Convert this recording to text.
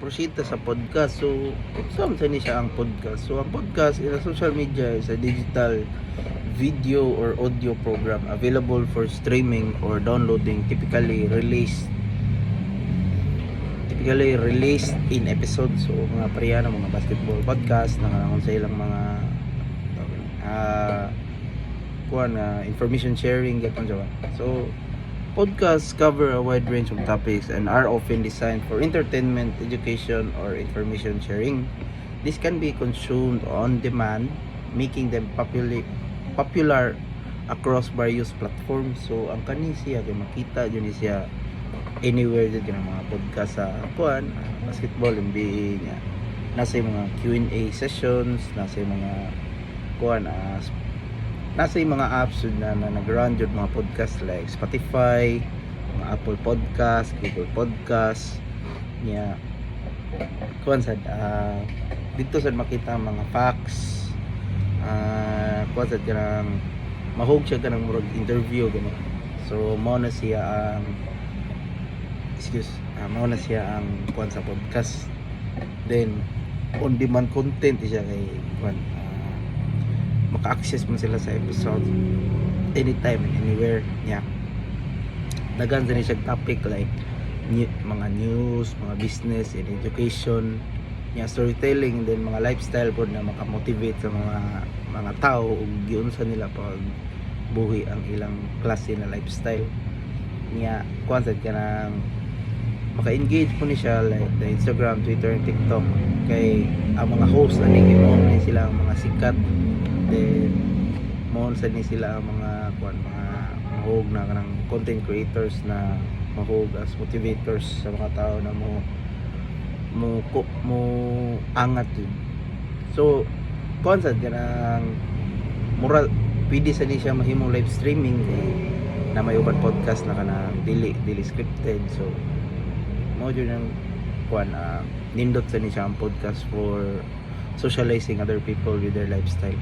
Prosita sa podcast. So, saan ni siya ang podcast? So, ang podcast in a social media is a digital video or audio program available for streaming or downloading, typically released in episodes. So, mga pareha ng mga basketball podcast na kanang sa ilang mga information sharing gyapon siya. So, podcasts cover a wide range of topics and are often designed for entertainment, education, or information sharing. This can be consumed on demand, making them popular across various platforms. So, ang kani siya kay makita yun siya anywhere dyan ng mga podcast sa basketball, NBA niya. Nasa yung mga Q&A sessions, nasa yung mga nasa yung mga apps na nag-run yun mga podcast like Spotify, mga Apple Podcast, Google Podcast niya. Sad dito sad makita ang mga facts, sad kanang mahog siya kanang murag interview gani. So mao na siya ang sa podcast. Then on demand content siya kay maka-access mo sila sa episode anytime and anywhere niya. Daghan sa ni siya topic like mga news, mga business and education niya, storytelling, then mga lifestyle po na makamotivate sa mga tao ug giunsa nila pag buhi ang ilang klase na lifestyle niya. Sad kanang maka-engage po ni siya like the Instagram, Twitter, and TikTok kay ang mga host na ni sila ang mga sikat. Then mo sa ni sila ang mga mahog na kanang content creators na mahog as motivators sa mga tao na mo angat yun. So sad kanang mura pwede sa ni siya mahimong live streaming na may uban podcast na kanang dili scripted. So mo yun ang nindot sa ni siya ang podcast for socializing other people with their lifestyle.